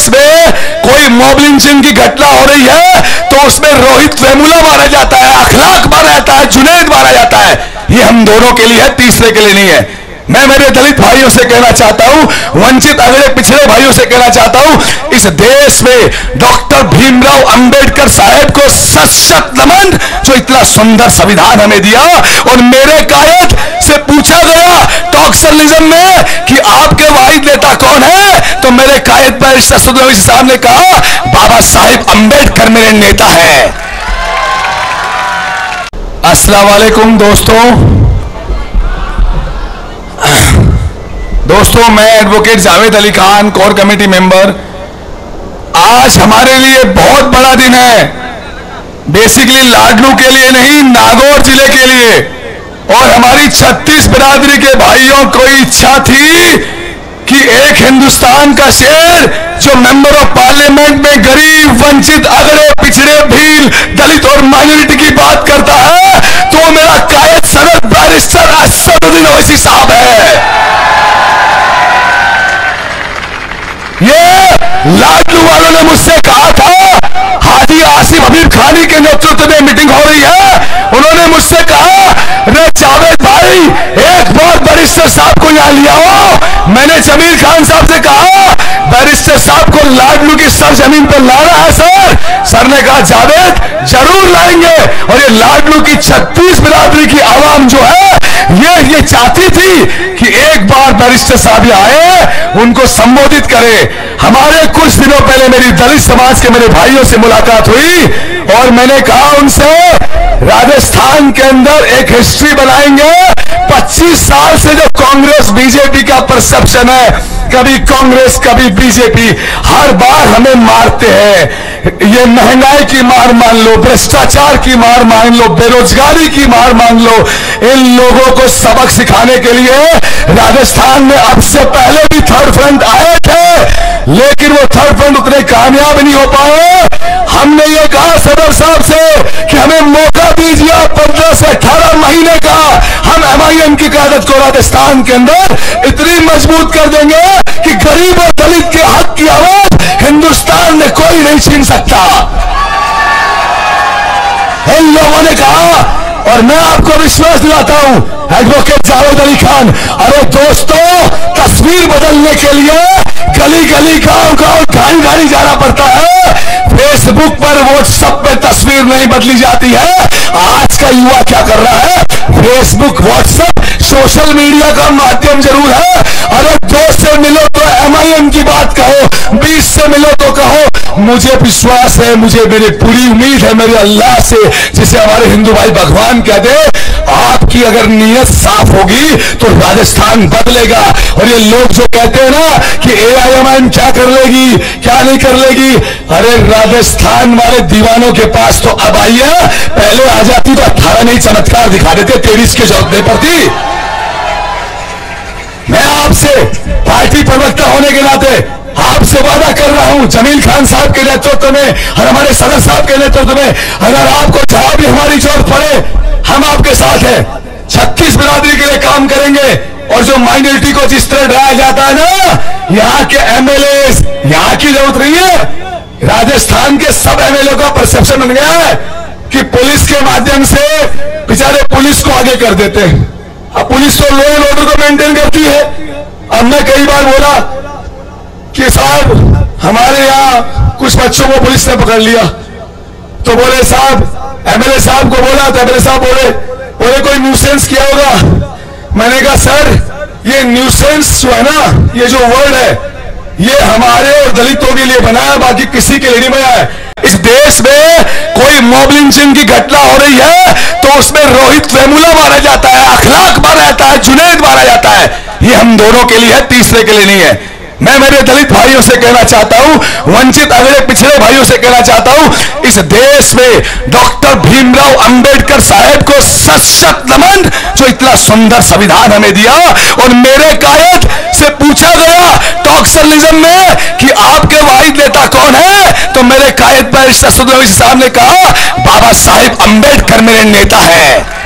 देश में कोई मॉब लिंचिंग की घटना हो रही है तो उसमें रोहित वेमुला मारा जाता है, अखलाक मारा जाता है, जुनैद मारा जाता है। ये हम दोनों के लिए है, तीसरे के लिए नहीं है। मैं मेरे दलित भाइयों से कहना चाहता हूं, वंचित अगड़े पिछड़े भाइयों से कहना चाहता हूं, इस देश में डॉक्टर भीमराव अंबेडकर साहब को सशक्त नमन, जो इतना सुंदर संविधान हमें दिया। और मेरे कायद से पूछा गया टॉक्सलिज्म में कि आपके वाहिद नेता कौन है, तो मेरे कायद पर साहब ने कहा बाबा साहिब अंबेडकर मेरे नेता है। अस्सलाम वालेकुम दोस्तों, मैं advocate Javed Ali Khan, core committee member. आज हमारे लिए बहुत बड़ा दिन है, बेसिकली लाडलू के लिए नहीं, नागौर जिले के लिए। और हमारी 36 बिरादरी के भाइयों को इच्छा थी कि एक हिंदुस्तान का शेर जो मेंबर ऑफ पार्लियामेंट में गरीब, वंचित, अगड़े, पिछड़े, भील, दलित और माइनॉरिटी की बात करता है, तो मेरा कायद सनद बैरिस्टर असदुद्दीन ओवैसी साहब है। ये लाडलू वालों ने मुझसे कहा था, हाजी आसिफ हबीब खानी के नेतृत्व में मीटिंग हो रही है, उन्होंने मुझसे कहा रे जावेद भाई एक बार बैरिस्टर साहब को यहां लिया हो। मैंने जमीर खान साहब से कहा बैरिस्टर साहब को लाडलू की सरजमीन पर लाना है सर। सर ने कहा जावेद जरूर लाएंगे। और ये लाडलू की 36 बिरादरी की आवाम जो है ये चाहती थी कि एक बार बैरिस्टर साहब आए, उनको संबोधित करें। हमारे कुछ दिनों पहले मेरी दलित समाज के मेरे भाइयों से मुलाकात हुई और मैंने कहा उनसे राजस्थान के अंदर एक हिस्ट्री बनाएंगे। 25 साल से जो कांग्रेस बीजेपी का परसेप्शन है, कभी कांग्रेस कभी बीजेपी, हर बार हमें मारते हैं। ये महंगाई की मार मान लो, भ्रष्टाचार की मार मान लो, बेरोजगारी की मार मान लो। इन लोगों को सबक सिखाने के लिए राजस्थान में अब से पहले भी थर्ड फ्रंट आए थे, लेकिन वो थर्ड फ्रंट उतने कामयाब नहीं हो पाए। हमने ये कहा सदर साहब से कि हमें मौका दीजिए, 15 से 18 महीने का हम MIM की क़यादत को राजस्थान के अंदर इतनी मजबूत कर देंगे कि गरीब और दलित के हक की आवाज हिंदुस्तान में कोई नहीं छीन सकता। इन लोगों ने कहा और मैं आपको विश्वास दिलाता हूं, एडवोकेट जावेद अली खान, अरे दोस्तों तस्वीर बदलने के लिए गली गली, गांव गांव, घानी घानी जाना पड़ता है। फेसबुक पर, व्हाट्सएप पे तस्वीर नहीं बदली जाती है। आज का युवा क्या कर रहा है, फेसबुक, व्हाट्सएप, सोशल मीडिया का माध्यम जरूर है। अरे 2 से मिलो तो MIM की बात कहो, 20 से मिलो तो कहो। मुझे विश्वास है, मुझे मेरी पूरी उम्मीद है मेरे अल्लाह से, जिसे हमारे हिंदू भाई भगवान कहते हैं, आपकी अगर नीयत साफ होगी तो राजस्थान बदलेगा। और ये लोग जो कहते हैं ना कि AIMIM क्या कर लेगी, क्या नहीं कर लेगी, अरे राजस्थान वाले दीवानों के पास तो अब आई है, पहले आ जाती तो 18 नहीं चमत्कार दिखा देते, 23 की जरूरत नहीं पड़ती। मैं आपसे पार्टी प्रवक्ता होने के नाते आपसे वादा कर रहा हूं, जमील खान साहब के नेतृत्व में और हमारे सदर साहब के नेतृत्व में, अगर आपको जहां भी हमारी जरूरत पड़े हम आपके साथ हैं। 36 बिरादरी के लिए काम करेंगे। और जो माइनॉरिटी को जिस तरह डराया जाता है ना, यहाँ के MLAs, यहाँ की जरूरत नहीं है। राजस्थान के सब MLA का परसेप्शन बन गया है कि पुलिस के माध्यम से बेचारे पुलिस को आगे कर देते हैं। अब पुलिस तो लॉ एंड ऑर्डर को मेंटेन करती है। अब मैं कई बार बोला कि साहब हमारे यहाँ कुछ बच्चों को पुलिस ने पकड़ लिया, तो बोले साहब, MLA साहब को बोला तो MLA साहब बोले कोई न्यूसेंस किया होगा। मैंने कहा सर ये न्यूसेंस जो है ना, ये जो वर्ड है ये हमारे और दलितों के लिए बना है, बाकी किसी के लिए नहीं बना है। इस देश में कोई मॉब लिंचिंग की घटना हो रही है तो उसमें रोहित वेमुला मारा जाता है, अखलाक मारा जाता है, जुनैद मारा जाता है। ये हम दोनों के लिए है, तीसरे के लिए नहीं है। मैं मेरे दलित भाइयों से कहना चाहता हूं, वंचित अगड़े पिछड़े भाइयों से कहना चाहता हूं, इस देश में डॉक्टर भीमराव अंबेडकर साहब को सशक्त नमन, जो इतना सुंदर संविधान हमें दिया। और मेरे कायद से पूछा गया टॉक्सलिज्म में कि आपके वाहिद नेता कौन है, तो मेरे कायद पर साहब ने कहा बाबा साहिब अंबेडकर मेरे नेता है।